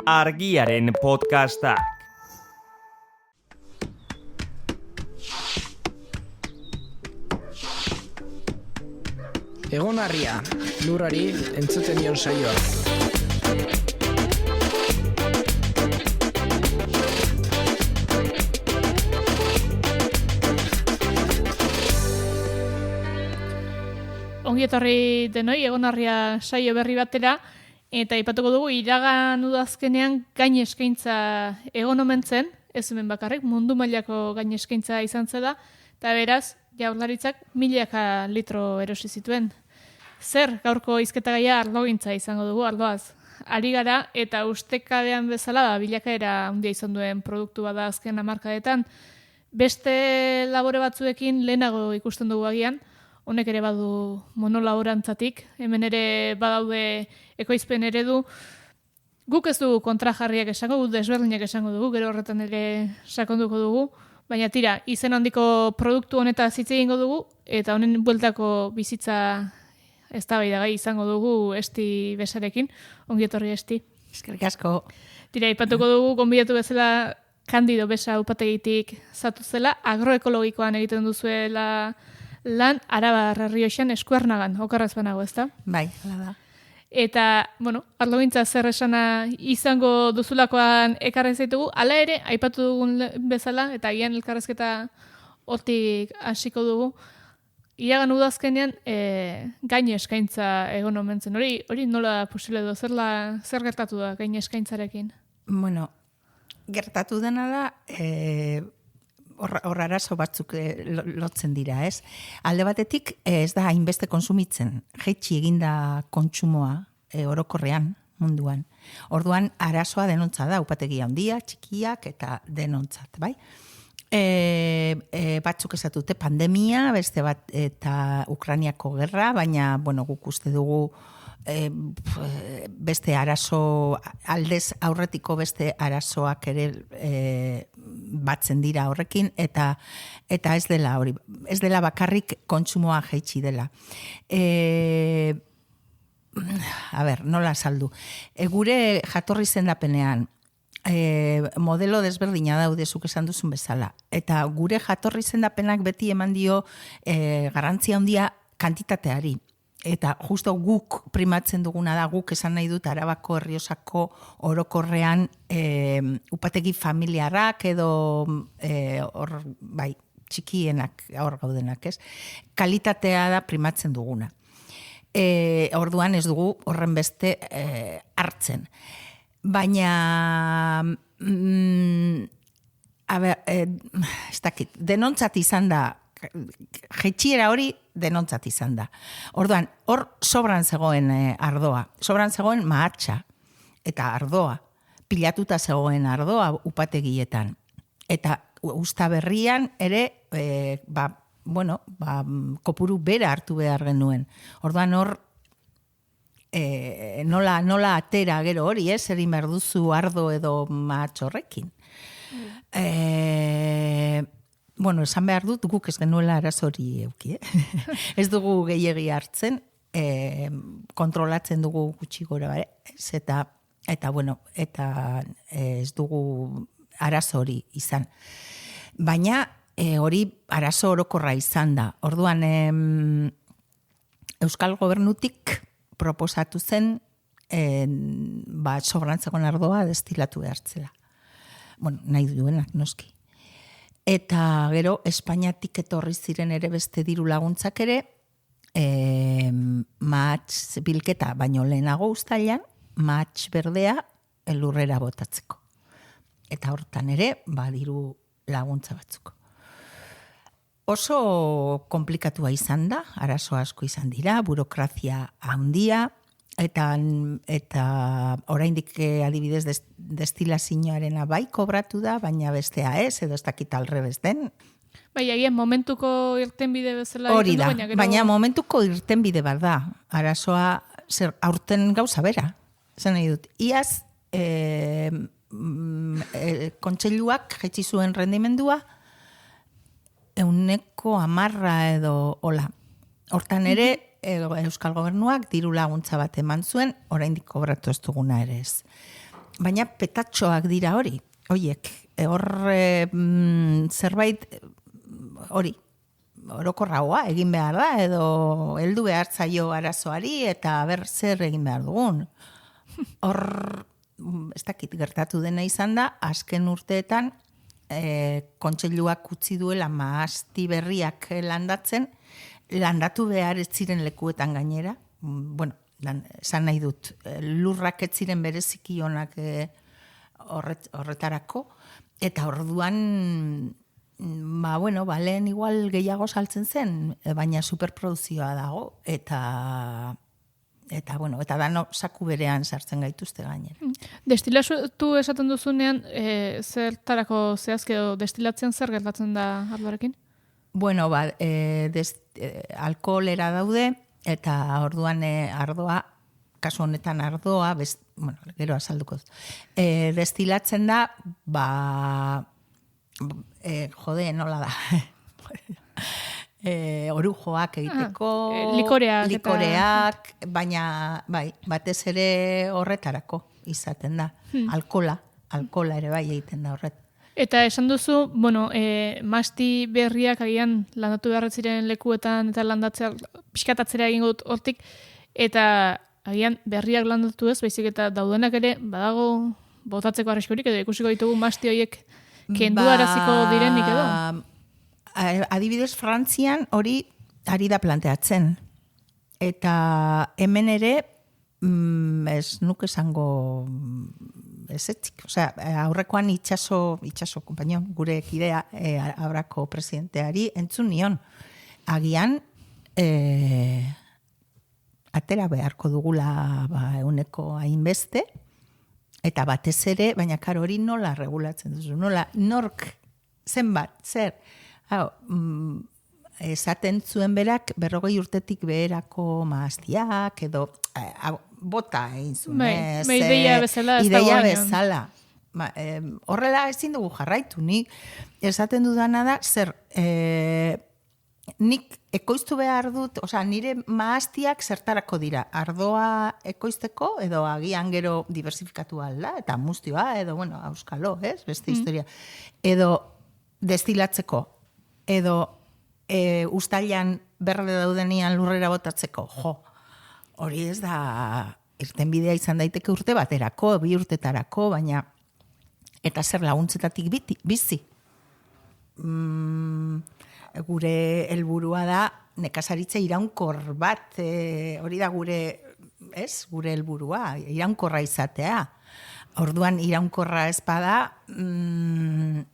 Argiaren podcastak. Egon Harria, lurrari entzuten dion saioa. Ongi etorri denoi, Egon Harria saio berri batera, eta aipatuko dugu iragan udazkenean gain eskaintza egon omen zen, ez hemen bakarrik, mundu mailako gain eskaintza izan zela, eta beraz, Jaurlaritzak milaka litro erosi zituen. Zer, gaurko hizketagaia arlogintza izango dugu, arloaz. Ari gara, eta ustekabean bezala bilakaera handia izan duen produktu bada azken hamarkadetan. Beste labore batzuekin lehenago ikusten dugu agian, honek ere badu monolaborantzatik, hemen ere badaude ekoizpen eredu. Guk ez dugu kontrajarriak esango, guk desberdinak esango dugu, gero horretan ere sakonduko dugu, baina tira, izen handiko produktu honetaz hitz egingo dugu, eta honen bueltako bizitza eztabaidagai izango dugu Esti Besarekin. Ongi etorri Esti. Eskerrik asko. Tira, aipatuko dugu gonbidatu bezala Kandido Besa upategitik zatu zela, agroekologikoan egiten duzuela lan Arabar Errioxan Eskuernagan, okerraz banago, ezta? Bai, hala da. Eta, bueno, arlogintza zer esana izango duzulakoan ekarri zaitugu, hala ere, aipatu dugun bezala, eta agian elkarrezketa hortik hasiko dugu, iragan udazkenean gain eskaintza egon omen zen. Hori nola posible edo, zer gertatu da gain eskaintzarekin? Bueno, gertatu dena da, hor arazo batzuk lotzen dira, ez? Alde batetik ez da hainbeste konsumitzen, jaitsi eginda kontsumoa orokorrean munduan. Orduan arazoa denontza da, upategia handia, txikiak eta denontzat, bai? Batzuk esatute pandemia, beste bat eta Ukrainiako gerra, baina bueno, guk uste dugu beste arazo, aldez aurretiko beste arazoak ere batzen dira horrekin, eta ez dela hori, ez dela bakarrik kontsumoa jaitsi dela. A ber, nola saldu. Gure jatorri zendapenean, modelo desberdina daude zuk esan duzun bezala. Eta gure jatorri zendapenak beti eman dio garrantzia handia kantitateari. Eta justo guk primatzen duguna da, guk esan nahi dut Arabako Errioxako orokorrean upategi familiarrak edo bai, txikienak hor gaudenak, ez? Kalitatea da primatzen duguna. Orduan ez dugu horren beste hartzen. Baina, ez dakit, denontzat izan da, jetxiera hori denontzat izan da. Orduan, hor sobran zegoen ardoa, sobran zegoen mahatsa eta ardoa, pilatuta zegoen ardoa upategietan. Eta usta berrian ere, kopuru bera hartu behar genuen. Orduan hor, nola atera gero hori, erin behar duzu ardo edo mahatxorrekin. Bueno, esan behar dut, guk ez genuela arazo hori euki, Ez dugu gehiegi hartzen, kontrolatzen dugu gutxi gora, eta ez dugu arazo hori izan. Baina hori arazo orokorra izan da. Orduan, Euskal Gobernutik proposatu zen sobrantzegon ardoa destilatu behartzela. Bueno, nahi duenak, noski. Eta gero, Espainiatik etorri ziren ere beste diru laguntzak ere, mahatx bilketa, baino lehenago uztailan, mahatx berdea lurrera botatzeko. Eta hortan ere, diru laguntza batzuk. Oso komplikatua izan da, arazo asko izan dira, burokrazia handia, eta oraindik adibidez destilazioarena bai kobratu da, baina bestea ez, edo ez dakit alrebez den. Bai, agian momentuko irtenbide bezala. Hori da, baina momentuko irtenbide bat da. Arazoa aurten gauza bera. Zer nahi dut, iaz kontseiluak jaitsi zuen rendimendua 110 edo hola. Hortan ere, Euskal Gobernuak diru laguntza bat eman zuen, oraindik kobratu ez duguna ere ez. baina petatxoak dira hori, horiek, zerbait hori, orokorragoa egin behar da, edo heldu behar zaio arazoari, eta zer egin behar dugun. Hor, ez dakit gertatu dena izan da, azken urteetan, kontseiluak utzi duela mahasti berriak landatu behar ez ziren lekuetan gainera. Bueno, esan nahi dut, lurrak ez ziren bereziki onak horretarako, eta orduan, lehen igual gehiago saltzen zen, baina superproduzioa dago, eta dano saku berean sartzen gaituzte gainera. Destilatu esaten duzunean, zertarako zehazke edo destilatzen zer gertatzen da ardoarekin? Bueno, alkoholera daude, eta orduan ardoa, kasu honetan ardoa, gero azalduko dut, destilatzen da, nola da, orujoak egiteko, likoreak, baina batez ere horretarako izaten da, alkola ere bai egiten da horret. Eta esan duzu, masti berriak agian landatu behar ziren lekuetan eta landatzea pixkatatzera egingo dut hortik, eta agian berriak landatu ez, baizik eta daudenak ere badago botatzeko arriskurik edo ikusiko ditugu masti horiek kendu araziko direnik edo? Adibidez, Frantzian hori ari da planteatzen. Eta hemen ere, ez nuke esango ezetzik. Osea, aurrekoan itxaso kompainon, gure kidea aurrako presidenteari entzun nion. Agian, atera beharko dugula euneko hainbeste, eta batez ere, baina karo hori nola regulatzen duzu, nork, zenbat, zer, esaten zuen berak 40 urtetik beherako mahaztiak, edo bota egin zuen. Ideia bezala. Ideia bezala. Horrela ezin dugu jarraitu, nik esaten dudana da, zer, nik ekoiztu behar dut, nire mahaztiak zertarako dira, ardoa ekoizteko, edo agian gero diversifikatu alda, eta muztioa, edo, auskalo, beste historia, edo destilatzeko, edo ustailan berde daudenian lurrera botatzeko, hori ez da, irtenbidea izan daiteke urte baterako, 2 urtetarako, baina, eta zer laguntzetatik bizi. Gure helburua da nekazaritza iraunkor bat, hori da gure helburua, iraunkorra izatea. Orduan iraunkorra ez bada,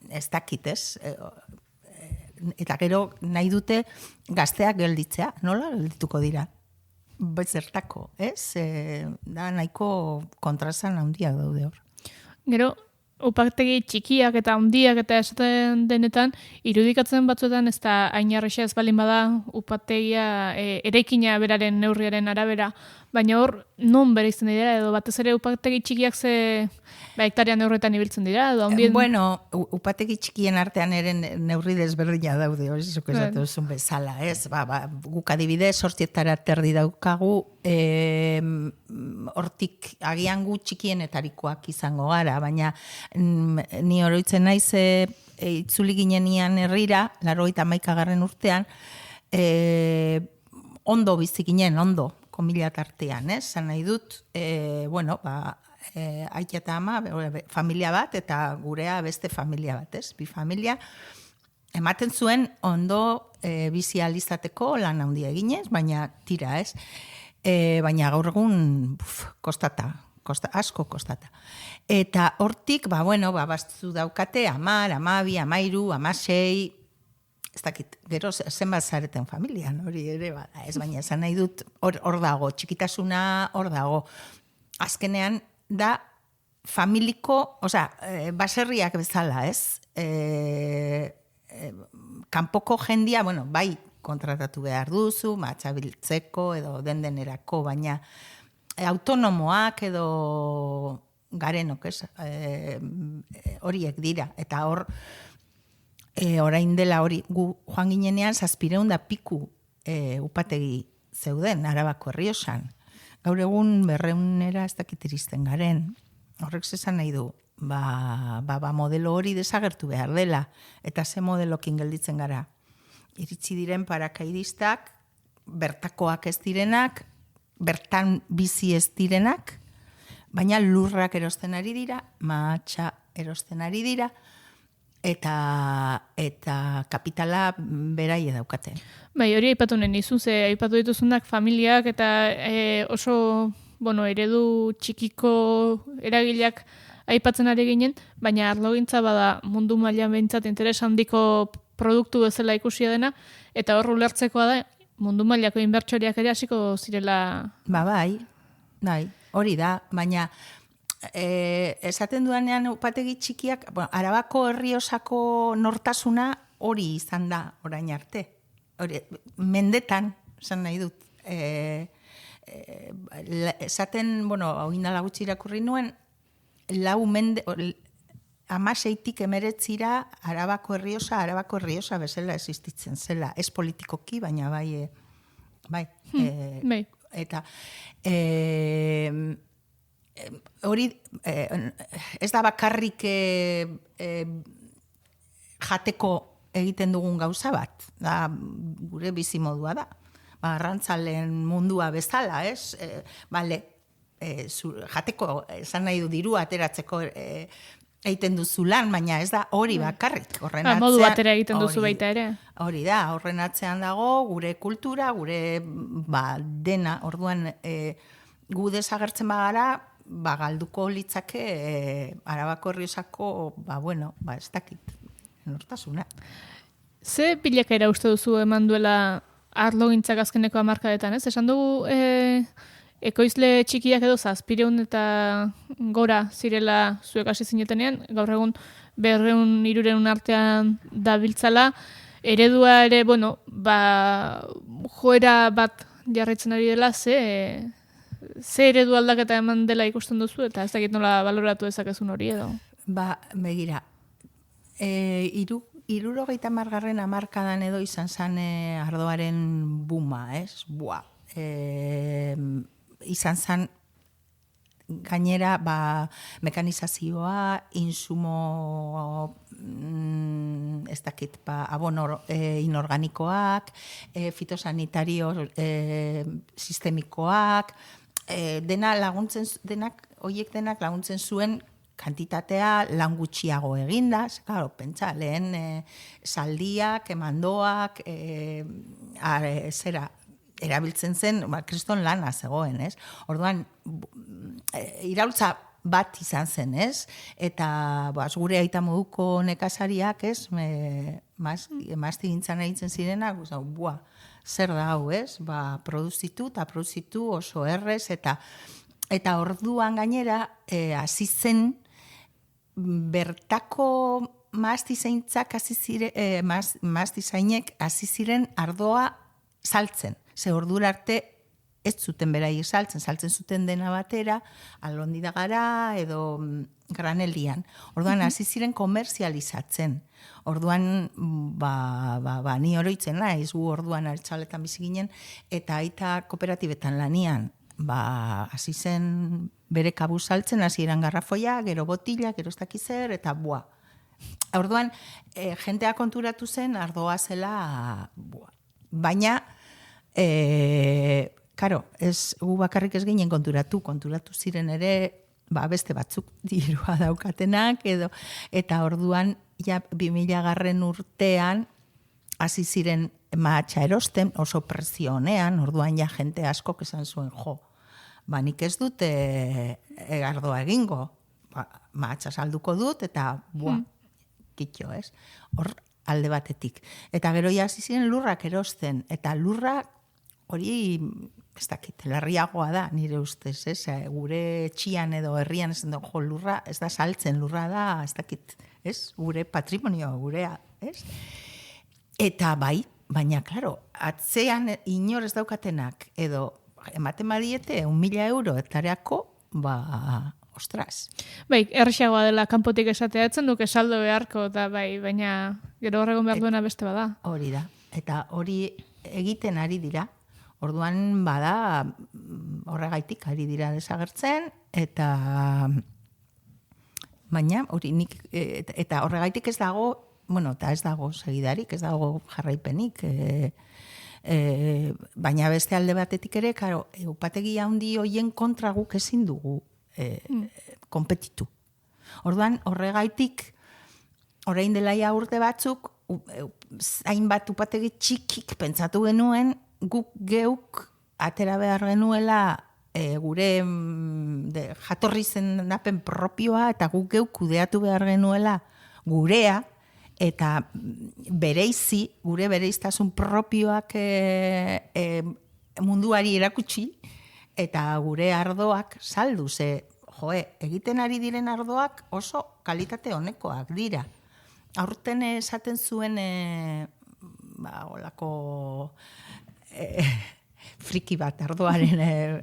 ez dakit, ez? Eta gero nahi dute gazteak gelditzea, nola geldituko dira? Zertako, ez? Da nahiko kontrasan handia daude hor. Gero, upategi txikiak eta handiak eta esaten denetan, irudikatzen batzuetan ez da ainarrexa ez balin bada upategia eraikina beraren neurriaren arabera, baina hor non bereizten dira, edo batez ere upategi txikiak ze hektarea neurretan ibiltzen dira, edo handien... Upategi txikien artean ere neurri desberdina daude, hori zuk esatu duzun bezala, ez? Guk adibidez, 8 terdi daukagu, hortik agian gu txikienetarikoak izango gara, baina ni oroitzen naiz itzuli ginenian herrira, 91. urtean, ondo bizi ginen, komila tartean, zan nahi dut, aita eta ama, familia bat, eta gurea beste familia bat, bi familia, ematen zuen ondo bizi alizateko lan handia eginez, baina tira, ez? Baina gaur egun asko kostata. Eta hortik, bastu daukate, 10, 12, 13, 16, ez dakit, gero zenbat zareten familian, hori ere bada, ez, baina esan nahi dut, hor dago, txikitasuna hor dago. Azkenean, da familiko, baserriak bezala, ez? Kanpoko jendia, bai, kontratatu behar duzu, matxabiltzeko edo dendenerako, baina autonomoak edo garenok, ez? Horiek dira, eta hor, orain dela hori, gu joan ginenean 700 piku upategi zeuden, Arabako Errioxan. Gaur egun 200 ez dakit iristen garen. Horrek zesan nahi du, modelo hori desagertu behar dela, eta ze modelokin gelditzen gara. Iritsi diren parakaidistak, bertakoak ez direnak, bertan bizi ez direnak, baina lurrak erosten ari dira, mahatsa erosten ari dira, eta kapitala beraie daukate. Bai, hori aipatu nahi nizun, ze aipatu dituzunak familiak eta oso eredu txikiko eragileak aipatzen ari ginen, baina arlogintza bada mundu mailan behintzat interes handiko produktu bezala ikusia dena, eta hor ulertzekoa da mundu mailako inbertsoriak ere hasiko zirela. Bai, hori da, baina esaten duanean upategi txikiak, Arabako Errioxako nortasuna hori izan da orain arte. Mendetan, esan nahi dut, esaten, oindala gutxi irakurri nuen, 16tik 19 Arabako Errioxa bezala existitzen zela. Ez politikoki, baina bai. Eta hori ez da bakarrik jateko egiten dugun gauza bat. Da, gure bizimodua da. Arrantzaleen mundua bezala, ez? Jateko, esan nahi du dirua ateratzeko egiten duzu lan, baina ez da hori bakarrik. Modu batera egiten duzu baita ere. Hori da, horren atzean dago, gure kultura, gure dena, orduan gu desagertzen bagara, galduko litzake Arabako Errioxako, ez dakit, nortasuna. Ze bilakaera uste duzu eman duela arlogintzak azkeneko hamarkadetan, ez? Esan dugu ekoizle txikiak edo 700 eta gora zirela zuek hasi zinetenean, gaur egun 200-300 artean dabiltzala, eredua ere, joera bat jarraitzen ari dela, ze eredu aldaketa eman dela ikusten duzu, eta ez dakit nola baloratu dezakezun hori edo? Begira, 70. hamarkadan edo izan zen ardoaren buma, ez? Izan zen gainera mekanizazioa, insumo ez dakit, abono inorganikoak, fitosanitario sistemikoak, horiek denak laguntzen zuen kantitatea lan gutxiago eginda, pentsa, lehen saldiak, emandoak, erabiltzen zen, kriston lana zegoen, ez? Orduan, iraultza bat izan zen, ez? Eta gure aita moduko nekazariak, ez? Mazti gintzan egiten zirenak, zer da hau, ez? Produzitu oso errez, eta orduan gainera, hasi zen, bertako maztizainek hasi ziren ardoa saltzen. Ze ordura arte ez zuten beraiek saltzen zuten dena batera, alondida gara edo graneldian. Orduan hasi ziren komerzializatzen. Orduan, ni oroitzen naiz, gu orduan Artxaletan bizi ginen, eta aita kooperatibetan lanian, hasi zen bere kabuz saltzen, hasi eran garrafoia, gero botila, gero ez dakizer, eta Orduan, jentea konturatu zen, ardoa zela, baina, ez gu bakarrik ez ginen konturatu ziren ere, beste batzuk dirua daukatenak, eta orduan, 2000 urtean, hasi ziren mahatsa erosten, oso presionean, orduan jente asko esan zuen, nik ez dut ardoa egingo, mahatsa salduko dut, eta kitxo, ez? Hor alde batetik. Eta gero hasi ziren lurrak erosten, eta lurrak hori, ez dakit, larriagoa da, nire ustez, ez? Gure txian edo herrian ez dugu lurra, ez da saltzen, lurra da, ez dakit, ez? Gure patrimonioa, gurea, ez? Eta baina, klaro, atzean inor ez daukatenak, edo ematen badiete, 1.000 euro etareako, ostras. Errexagoa dela kanpotik esatea etzen duke saldo beharko, eta baina gero horregon behar duena beste bada. Hori da, eta hori egiten ari dira, orduan bada horregaitik ari dira desagertzen, eta baina hori nik, eta horregaitik ez dago, bueno, eta ez dago segidarik, ez dago jarraipenik, baina beste alde batetik ere, karo, upategi handi hoien kontra guk ezin dugu konpetitu. Orduan, horregaitik, orain dela ja urte batzuk, hainbat upategi txikik pentsatu genuen, guk geuk atera behar genuela gure jatorri zendapen propioa, eta guk geuk kudeatu behar genuela gurea, eta gure bereiztasun propioak munduari erakutsi, eta gure ardoak saldu, egiten ari diren ardoak oso kalitate honekoak dira. Aurten esaten zuen olako friki bat ardoaren ez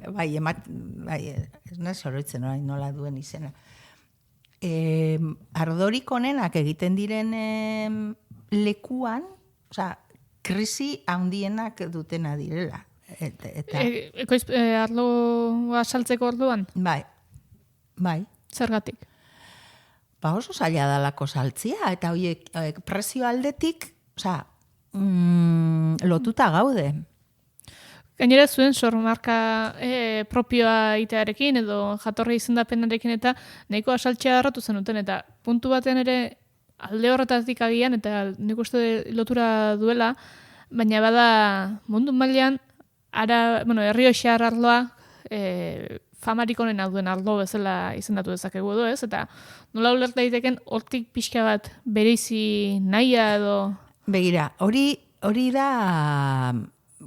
nahi zoroitzen nola duen izena. Ardorik onenak egiten diren lekuan, krisi handienak dutena direla. Ekoiz arloa saltzeko orduan? Bai. Zergatik? Oso zaila dalako saltzia, eta horiek prezio aldetik, lotuta gaude. Gainera zuen sormarka propioa itearekin edo jatorri izendapenarekin eta nahiko asaltxea harratu zenuten, eta puntu batean ere alde horretatik agian, eta nik uste lotura duela, baina bada mundu mailan Errioxar arloa famarik onena duen arlo bezala izendatu dezakegu edo ez, eta nola ulertu daiteken hortik pixka bat bereizi nahia edo... Begira, hori da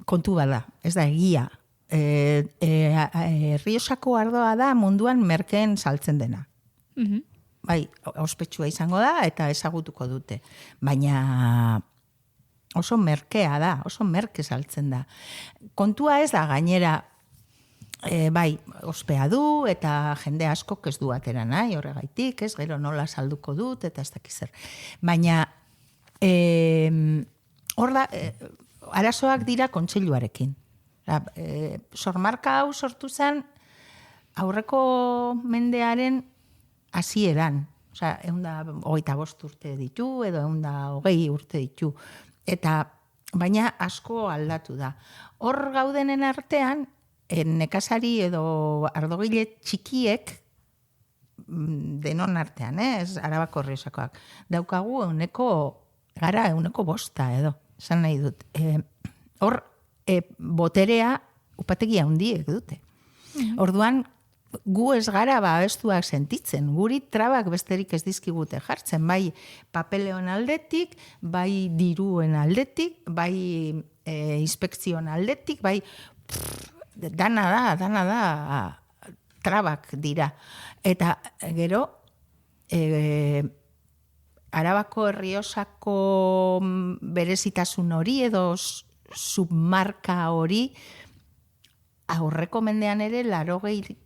kontu bada, ez da egia. Errioxako ardoa da munduan merkeen saltzen dena. Bai, ospetsua izango da eta ezagutuko dute. Baina oso merkea da, oso merke saltzen da. Kontua ez da gainera, bai, ospea du eta jende askok ez du atera nahi horregaitik, ez gero nola salduko dut eta ez dakiz zer. Baina hor da, arazoak dira kontseiluarekin. Sormarka hau sortu zen aurreko mendearen hasieran. Osea, 125 urte ditu edo 120 urte ditu. Baina asko aldatu da. Hor gaudenen artean, nekazari edo ardogile txikiek, denon artean, ez Arabako Errioxakoak, daukagu gara 105 edo, esan nahi dut. Hor, boterea upategia handiek dute. Orduan, gu ez gara babestuak sentitzen, guri trabak besterik ez dizkigute jartzen, bai papeleon aldetik, bai diruen aldetik, bai inspekzioen aldetik, bai dana da, trabak dira. Eta gero, Arabako Errioxako berezitasun hori edo submarka hori aurreko mendean ere 80.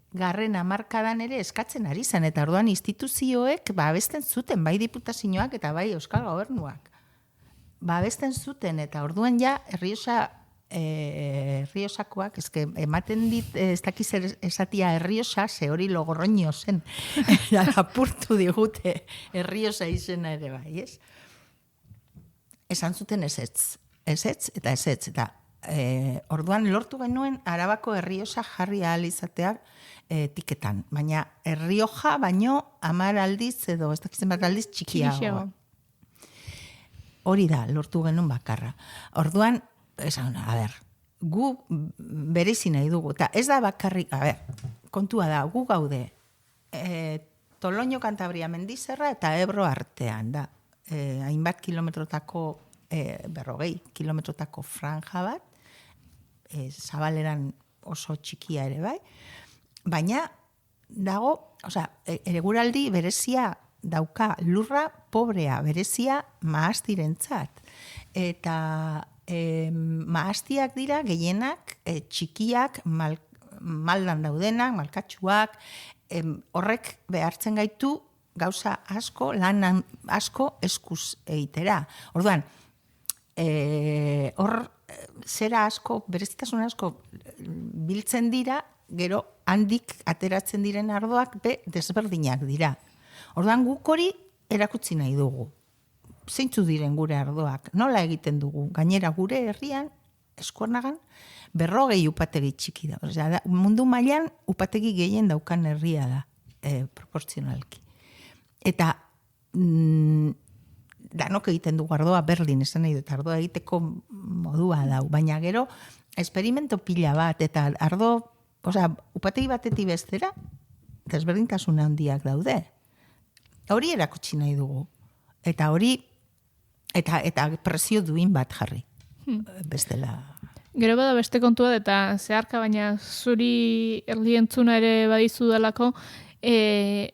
hamarkadan ere eskatzen ari zen, eta orduan instituzioek babesten zuten, bai diputazioak eta bai Euskal Gobernuak. Babesten zuten, eta orduan ja Errioxakoak, ematen dit, ez dakiz esatia Errioxa, ze hori Logorroño zen, apurtu digute Errioxa izena ere bai, ez? Esan zuten ezetz, eta orduan lortu genuen Arabako Errioxa jarri ahal izateak tiketan, baina Errioja baino 10 aldiz edo ez dakizen bat aldiz txikiago. Hori da, lortu genuen bakarra. Orduan, gu berezi nahi dugu, eta ez da bakarrik, kontua da, gu gaude, Toloño Kantabria mendizerra eta Ebro artean, da, hainbat kilometrotako, 40 kilometrotako franja bat, zabaleran oso txikia ere bai, baina dago, eguraldi berezia dauka, lurra pobrea, berezia maastirentzat, eta maastiak dira gehienak txikiak, maldan daudenak, malkatsuak, horrek behartzen gaitu gauza asko, lan asko eskuz egitera. Orduan, hor zera asko, berezitasun asko biltzen dira, gero handik ateratzen diren ardoak desberdinak dira. Orduan guk hori erakutsi nahi dugu. Zeintzu diren gure ardoak, nola egiten dugu. Gainera gure herrian, Eskuernagan, 40 upategi txiki da. Osea, mundu mailan upategi gehien daukan herria da, proportzionalki. Eta danok egiten dugu ardoa berdin, esan nahi dut, ardoa egiteko modua dau. Baina gero, esperimento pila bat, eta upategi batetik bestera, desberdintasun handiak daude. Hori erakutsi nahi dugu. Eta hori, eta presio duin bat jarri. Bestela. Gero bada beste kontua eta zeharka, baina zuri erlientzuna ere badizu dalako,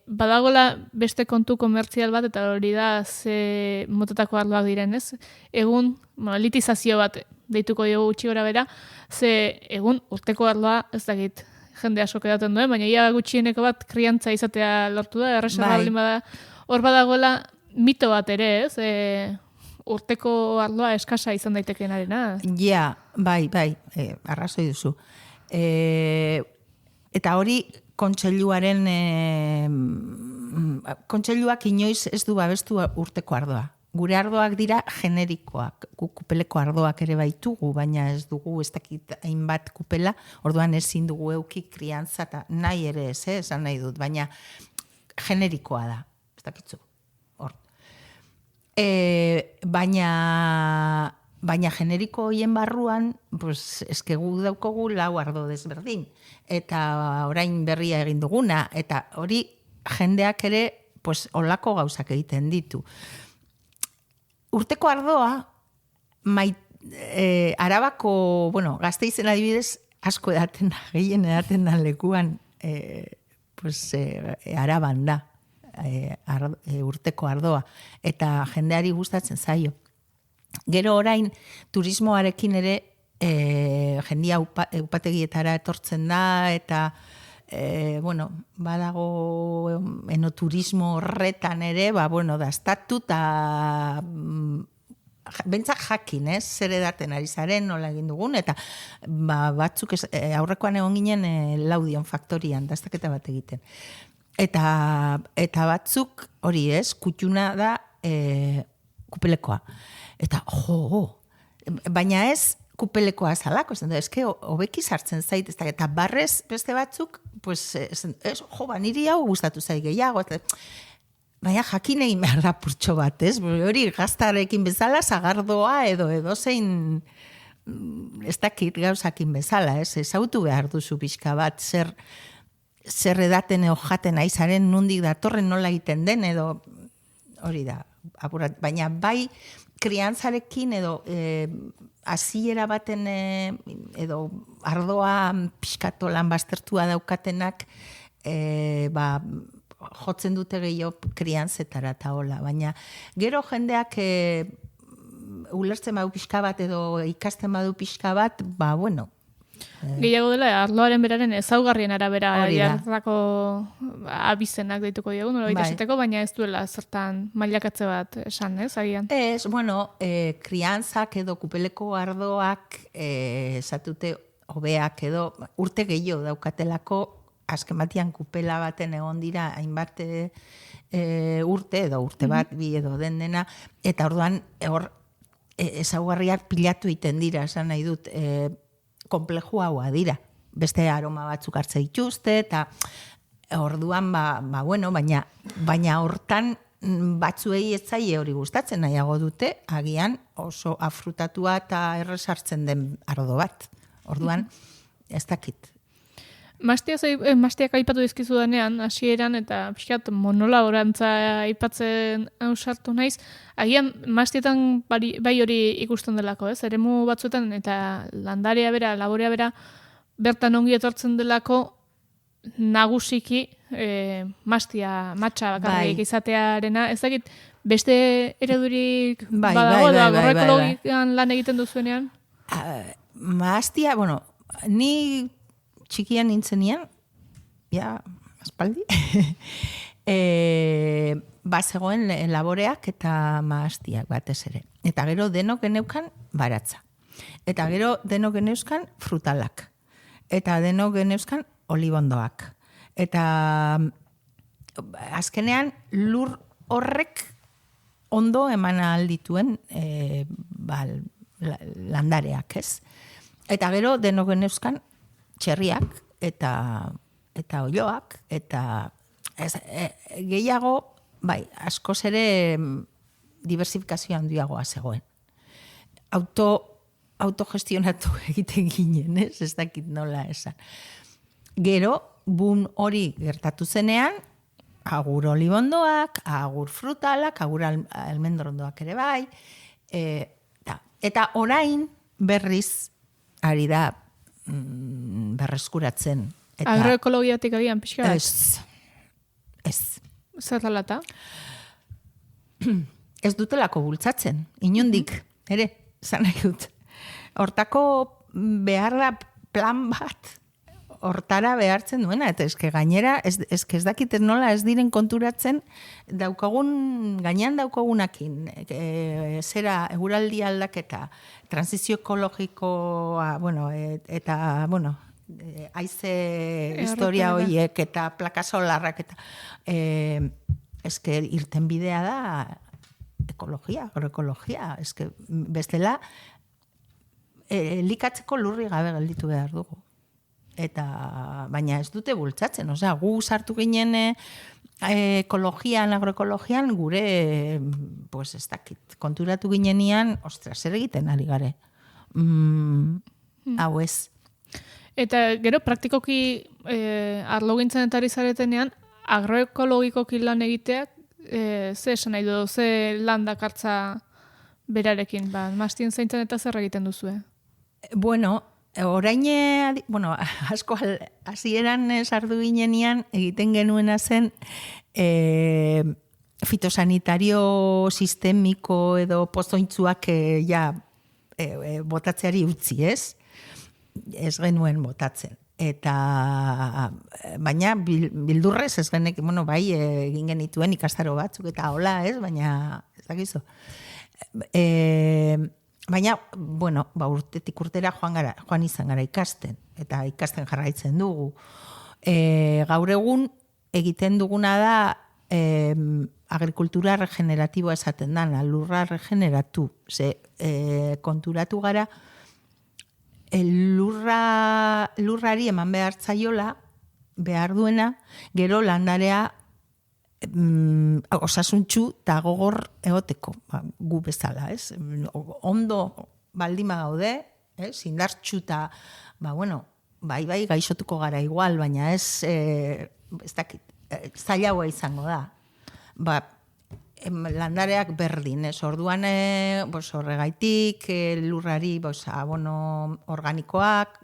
badagola beste kontu komertzial bat, eta hori da ze motetako ardoak diren, ez? Egun, elitizazio bat deituko dugu gutxi gora bera, ze egun urteko ardoa ez dakit jende asko edaten duen, baina ia gutxieneko bat kriantza izatea lortu da, erresa baldin bada, hor badagoela mito bat ere, ez? Urteko ardoa eskasa izan daitekenarena. Ja, bai, arrazoi duzu. Eta hori kontseiluak inoiz ez du babestu urteko ardoa. Gure ardoak dira generikoak. Kupeleko ardoak ere baitugu, baina ez dugu ez dakit hainbat kupela, orduan ezin dugu euki kriantza eta nahi ere ez, esan nahi dut, baina generikoa da, ez dakitzu. Baina generiko hoien barruan, pues, eskegu daukogu 4 ardo desberdin. Eta orain berria egin duguna, eta hori jendeak ere pues, olako gauzak egiten ditu. Urteko ardoa, Arabako, Gasteizen adibidez, asko edaten da, gehien edaten da lekuan, Araban da. Urteko ardoa, eta jendeari gustatzen zaio. Gero orain turismoarekin ere jendia upategietara etortzen da, eta badago enoturismo horretan ere, dastatu eta bentzak jakin, zer edaten ari zaren, nola egin dugun, eta batzuk aurrekoan egon ginen Laudion faktorian, dastaketa bat egiten. Eta batzuk, hori kutxuna da kupelekoa. Eta, baina ez kupelekoa zalako, eske hobeki sartzen zait, eta barrez beste batzuk, niri hau gustatu zait gehiago, baina jakin egin behar da purtxo bat, hori gaztarekin bezala, zagardoa edo zein, ez dakit gauzakin bezala, ezautu behar duzu pixka bat, zer edaten jaten aizaren nundik datorren nola egiten den, edo hori da, apurat. Baina bai kriantzarekin edo hasiera baten edo ardoa pixkatolan baztertua daukatenak jotzen dute gehiago kriantzetara eta hola. Baina gero jendeak ulertzen badu pixka bat edo ikasten badu pixka bat, Gehiago dela, arloaren beraren ezaugarrien arabera jarrako abizenak deituko diogu, nola esateko, baina ez duela zertan mailakatze bat esan, agian? Ez, kriantzak edo kupeleko ardoak esatute hobeak edo urte gehiago daukatelako, azken batian kupela baten egon dira hainbat urte edo urte bat, bi edo dena, eta orduan ezaugarriak pilatu iten dira, esan nahi dut, komplejo haua dira. Beste aroma batzuk hartze dituzte, eta orduan, baina hortan batzuei ez zaie hori gustatzen nahiago dute, agian oso afrutatua eta erresartzen den ardo bat. Orduan, ez dakit. Mastiak aipatu dizkizu denean, hasieran eta pixkat monolaborantza aipatzen ausartu naiz, agian mastietan bai hori ikusten delako, eremu batzuetan eta landarea bera, laborea bera, bertan ongi etortzen delako nagusiki matxa bakarrik izatearena, ez dakit beste eredurik badago, agroekologian lan egiten duzuenean? Mastia, ni txikian nintzenean, aspaldi, zegoen laboreak eta maastiak batez ere. Eta gero denok geneukan baratza. Eta gero denok geneuzkan frutalak. Eta denok geneuzkan olibondoak. Eta azkenean lur horrek ondo eman aldituen landareak, ez? Eta gero denok geneuzkan txerriak eta oioak, eta gehiago, bai, askoz ere diversifikazio handiagoa zegoen. Autogestionatu egiten ginen, ez dakit nola esan. Gero, boom hori gertatu zenean, agur olibondoak, agur frutalak, agur almendrondoak ere bai, eta orain berriz ari da berreskuratzen. Agroekologiatik agian pixka bat? Ez. Zer dalata? Ez dutelako bultzatzen, inondik, ere, zan nahi dut. Hortako beharra plan bat, hortara behartzen duena, eta eske gainera, eske ez dakiten nola ez diren konturatzen, gainean daukagunakin, zera eguraldi aldaketa, transizio ekologikoa, eta, haize historia horiek, eta plaka solarrak, eta eske irten bidea da ekologia, agroekologia, eske bestela, likatzeko lurri gabe gelditu behar dugu. Baina ez dute bultzatzen, gu sartu ginen ekologian, agroekologian, gure, ez dakit, konturatu ginenian, zer egiten ari gare. Hau ez. Eta gero, praktikoki arlo gintzen eta ari zaretenean, agroekologikoki lan egiteak, ze esan nahi du, ze lan dakartza berarekin, mastien zaintzen eta zer egiten duzue? Orain, asko hasieran sartu ginenian egiten genuena zen fitosanitario sistemiko edo pozointzuak botatzeari utzi, ez? Ez genuen botatzen. Baina bildurrez ez genek, bai, egin genituen ikastaro batzuk eta hola, ez? Baina, ez dakizu. Baina, urtetik urtera joan izan gara ikasten, eta ikasten jarraitzen dugu. Gaur egun egiten duguna da agrikultura regeneratiboa esaten dana, lurra regeneratu. Konturatu gara, lurrari eman behar zaiola, behar duena, gero landarea osasuntxu eta gogor egoteko, gu bezala, ez? Ondo baldima gaude, indartxu eta, bai, gaixotuko gara igual, baina ez dakit, zailagoa izango da. Landareak berdin, ez? Orduan, horregaitik, lurrari, abono organikoak,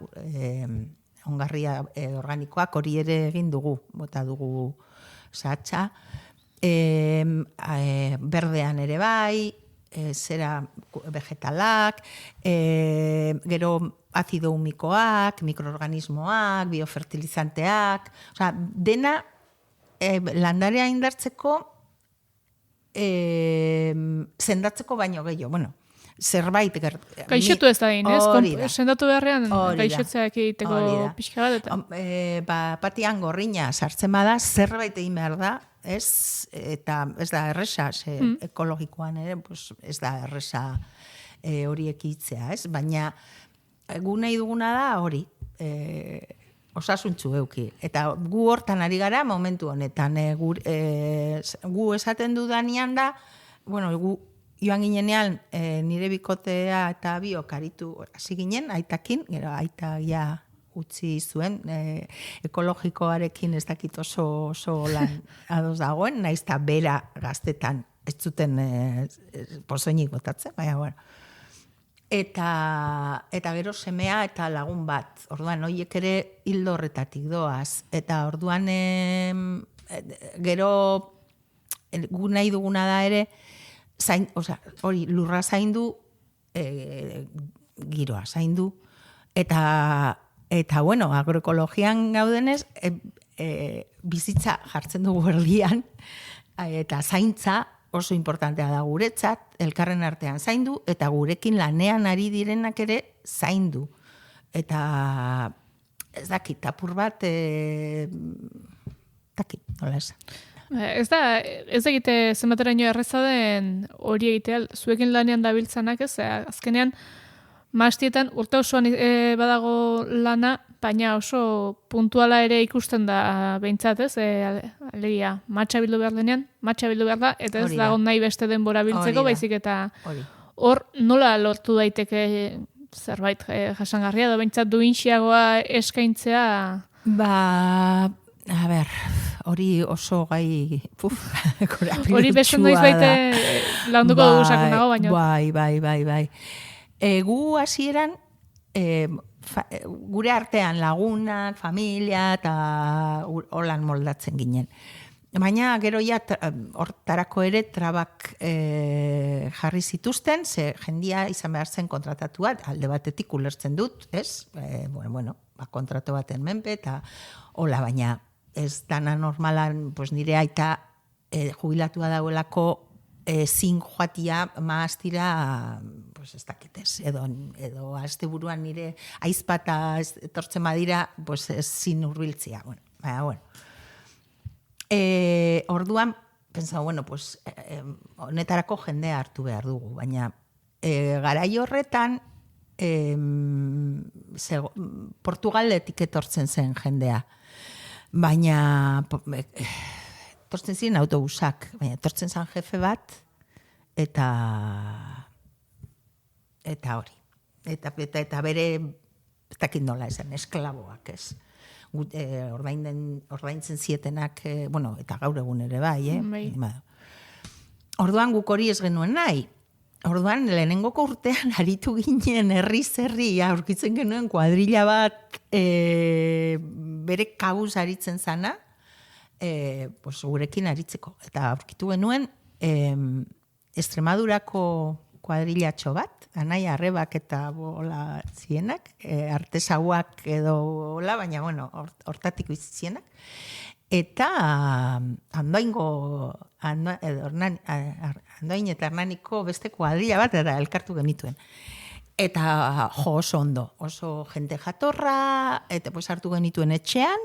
ongarria organikoak, hori ere egin dugu, bota dugu satxa, berdean ere bai, zera vegetalak, gero azido humikoak, mikroorganismoak, biofertilizanteak, dena landarea indartzeko sendatzeko baino gehiago, zerbait gaixotu ez da din, ez? Sendatu beharrean gaixotzeak egiteko pixka bat eta? Patian gorrina sartzen bada, zerbait egin behar da, ez? Eta ez da erresa, ekologikoan ere, ez da erresa horiek hitzea, ez? Baina gu nahi duguna da hori, osasuntzu euki. Eta gu hortan ari gara momentu honetan, gu esaten dudanean da, gu joan ginenean nire bikotea eta biok aritu hasi ginen, aitakin, gero aita utzi zuen, ekologikoarekin ez dakit oso lan ados dagoen, naiz eta bera gaztetan ez zuten pozoinik botatzen, baina, Eta gero semea eta lagun bat, orduan, horiek ere hildo horretatik doaz, eta orduan gero gu nahi duguna da ere, hori lurra zaindu, giroa zaindu, eta agroekologian gaudenez, bizitza jartzen dugu erdian, eta zaintza oso importantea da guretzat, elkarren artean zaindu, eta gurekin lanean ari direnak ere zaindu. Eta ez dakit, apur bat, nola esan. Ez egite zenbateraino erreza den hori egitea, zuekin lanean dabiltzanak, ez? Azkenean, mastietan urte osoan badago lana, baina oso puntuala ere ikusten da behintzat, ez? Alegia, matxa bildu behar denean, matxa bildu behar da, eta ez dago nahi beste denbora biltzeko, baizik eta hor nola lortu daiteke zerbait jasangarria, edo behintzat duinxiagoa eskaintzea. A ber, hori oso gai... Hori beste noiz baite launduko dugu sakonago, baina. Bai. Gu hasieran gure artean lagunak, familia eta holan moldatzen ginen. Baina gero ja hortarako ere trabak jarri zituzten, ze jendia izan behar zen kontratatua, alde batetik ulertzen dut, ez? Kontratu baten menpe eta hola, baina ez dana normalan, pues nire aita jubilatua dagoelako zin joatia maaztira, pues ez dakitez, edo asteburuan nire aizpata etortzen badira, pues ez zin urbiltzia. Orduan, pensau, pues honetarako jendea hartu behar dugu, baina garai horretan Portugaletik etortzen zen jendea. Baina etortzen ziren autobusak, baina etortzen zen jefe bat eta hori. Eta bere ez dakit nola esan, esklaboak, ez. Ordaintzen zietenak, eta gaur egun ere bai, Orduan guk hori ez genuen nahi. Orduan, lehenengoko urtean aritu ginen herri aurkitzen genuen kuadrilla bat bere kabuz aritzen zana, gurekin aritzeko. Eta aurkitu genuen Extremadurako kuadrillatxo bat, anai arrebak eta bola zienak, artesauak edo bola, baina hortatik bizienak. Eta Andoain eta Hernaniko beste kuadrilla bat eta elkartu genituen. Eta oso ondo, oso jente jatorra, eta hartu genituen etxean,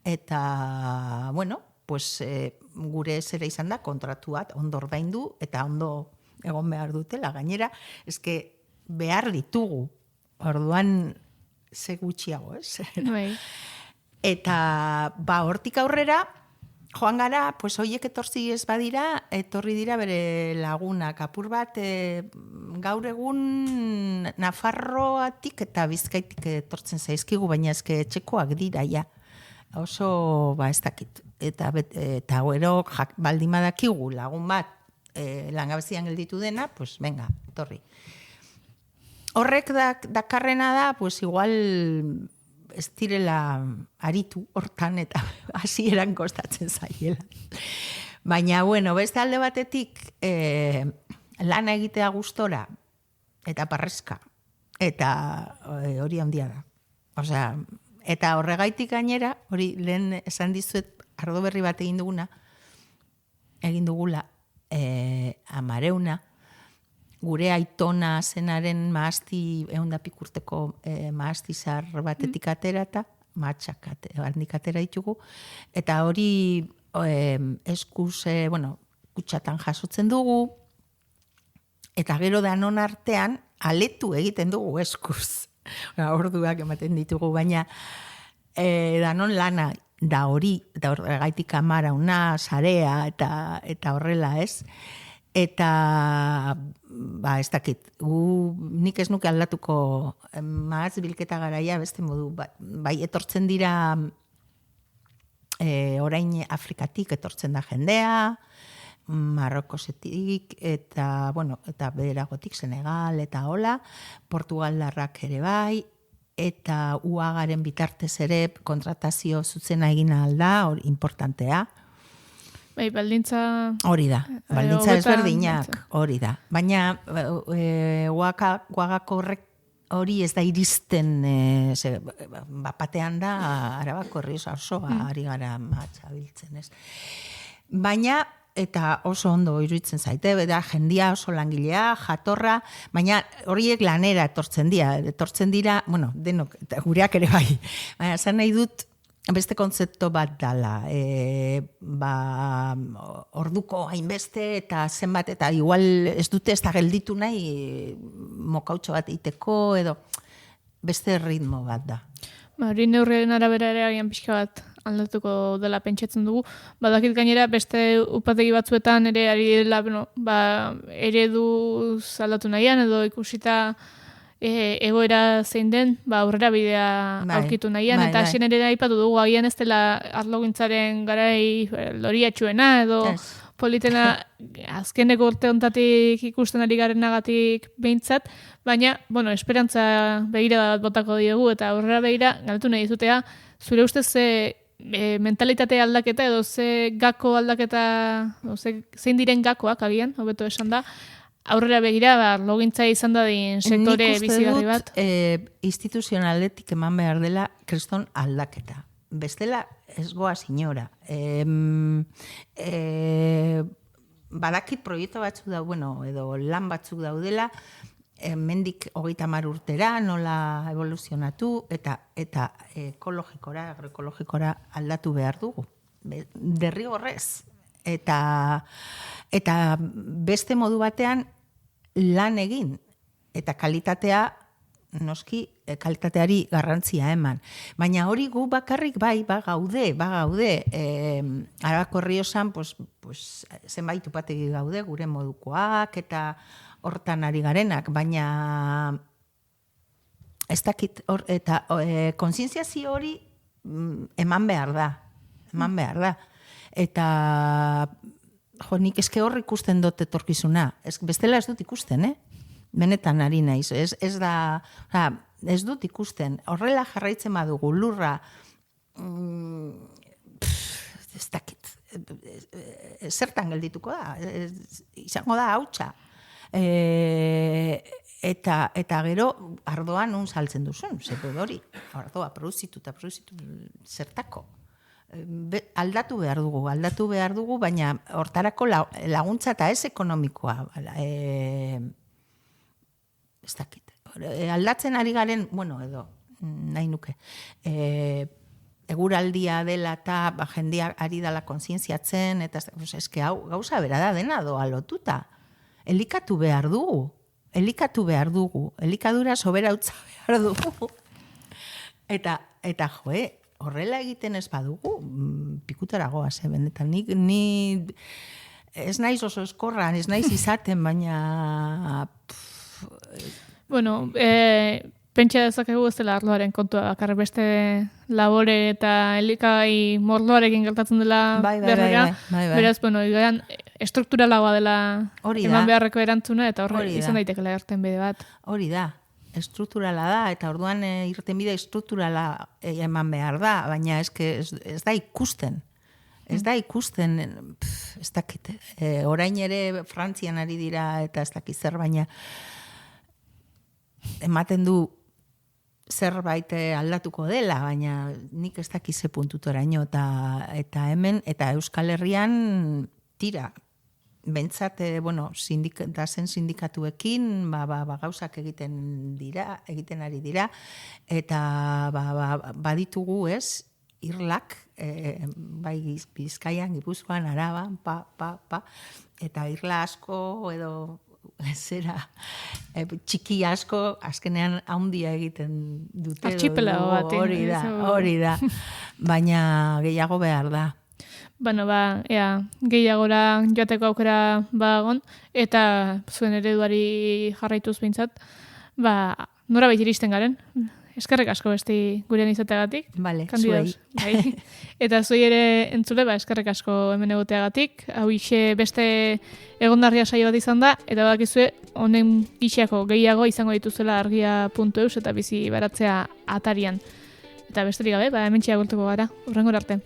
eta gure zera izan da kontratu bat ondo ordaindu eta ondo egon behar dutela. Gainera, eske behar ditugu, orduan ze gutxiago, ez? Eta hortik aurrera, joan gara, hoiek etorri ez badira, etorri dira bere lagunak. Apur bat, gaur egun Nafarroatik eta Bizkaitik etortzen zaizkigu, baina eske etxekoak dira, ja. Oso, ez dakit. Eta gero, baldin badakigu lagun bat, langabezian gelditu dena, venga, etorri. Horrek dakarrena da, igual ez direla aritu hortan eta hasieran kostatzen zaiela. Baina, beste alde batetik lana egitea gustora eta parreska eta hori handia da. Osea, eta horregaitik gainera, hori lehen esan dizuet ardo berri bat egin dugula Amareuna, gure aitona zenaren maazti, 100 urteko maaztizar batetik atera eta matxak handik atera ditugu. Eta hori eskuz, kutxatan jasotzen dugu, eta gero danon artean aletu egiten dugu eskuz. Orduak ematen ditugu, baina danon lana da hori, da horregaitik Amarauna, Sarea eta horrela, ez? Eta, ez dakit, nik ez nuke aldatuko maaz bilketa garaia beste modu, bai etortzen dira orain Afrikatik etortzen da jendea, Marrokosetik eta bederagotik Senegal eta hola, Portugaldarrak ere bai, eta UAGaren bitartez ere kontratazio zutzena egin alda, hori importantea. Baldintza... Hori da, baldintza ezberdinak, hori da. Baina, guagako horrek hori ez da iristen, batean da, Arabako herri osoa ari gara matxabiltzen, ez. Baina, eta oso ondo iruditzen zaite, jendia oso langilea, jatorra, baina horiek lanera etortzen dira, denok, gureak ere bai. Baina, zan nahi dut, beste kontzeptu bat dala, orduko hainbeste eta zenbat, eta igual ez dute ez da gelditu nahi mokautxo bat iteko, edo beste ritmo bat da. Hori neurrien arabera ere agian pixka bat aldatuko dela pentsatzen dugu. Badakit gainera beste upategi batzuetan ere ari dela, ereduz aldatu nahian edo ikusita egoera zein den, aurrera bidea aurkitu nahian, eta hasien ere aipatu dugu agian ez dela arlogintzaren garai loriatxuena edo politena azkeneko urte hontatik ikusten ari garenagatik behintzat, baina, esperantza begira bat botako diogu eta aurrera begira galdetu nahi dizutea, zure ustez mentalitate aldaketa edo ze gako aldaketa, zein diren gakoak agian, hobeto esan da, aurrera begira, arlogintza izan da din sektore bizigarri bat. Nik uste dut instituzionaletik eman behar dela kriston aldaketa. Bestela ez goa sinora. Badakit proiektu batzuk edo lan batzuk daudela, mendik 30 urtera nola evoluzionatu eta ekologikora, agroekologikora aldatu behar dugu. Derrigorrez. Eta beste modu batean lan egin eta kalitatea noski kalitateari garrantzia eman. Baina hori gu bakarrik bagaude. Arabako Errioxan zenbait upategi gaude gure modukoak eta hortan ari garenak, baina ez dakit eta kontzientziazio hori eman behar da. Eta nik eske hor ikusten dut etorkizuna. Bestela ez dut ikusten, benetan ari naiz. Ez dut ikusten. Horrela jarraitzen badugu lurra, ez dakit, zertan geldituko da, izango da hautsa. Eta gero ardoa nun saltzen duzun, zebe hori, ardoa produzitu zertako. Aldatu behar dugu, baina hortarako laguntza eta ez ekonomikoa. Ez dakit. Aldatzen ari garen, edo, nahi nuke, eguraldia dela eta jendia ari dela kontzientziatzen, eta eske hau gauza bera da dena doa lotuta. Elikatu behar dugu. Elikadura soberautza behar dugu. Eta horrela egiten ez badugu, pikutara goaz, benetan. Ni ez naiz oso eskorran, ez naiz izaten, baina... Pentsa dezakegu ez dela arloaren kontua, bakar beste labore eta elikagai morloarekin gertatzen dela berrega. Beraz, igaran estrukturalagoa dela eman beharreko erantzuna, eta horre izan daitekela erten bide bat. Hori da. Estrukturala da, eta orduan irtenbide estrukturala eman behar da, baina ez da ikusten. Ez dakit. Orain ere Frantzian ari dira, eta ez dakit zer, baina ematen du zerbait aldatuko dela, baina nik ez dakit ze puntutoraino, eta hemen, eta Euskal Herrian tira. Bentsat, dazen sindikatuekin, gauzak egiten ari dira, eta baditugu ez, irlak, bai Bizkaian, Gipuzkoan, Araban, eta irla asko, edo zera, txiki asko, azkenean handia egiten dute. Archipelago bat. Hori da. Baina gehiago behar da. Gehiagora joateko aukera bagon, eta zuen ereduari jarraituz behintzat, nora baita iristen garen. Eskerrik asko besti gurean izateagatik. Bale, zuei. Eta zuei ere entzule, eskerrik asko hemen egoteagatik. Hau beste egondarria saio bat izan da, eta badakizue honen gixako gehiago izango dituzela argia.eus eta bizi baratzea atarian. Eta besterik gabe, hemen txea gultuko gara. Urrengor arte.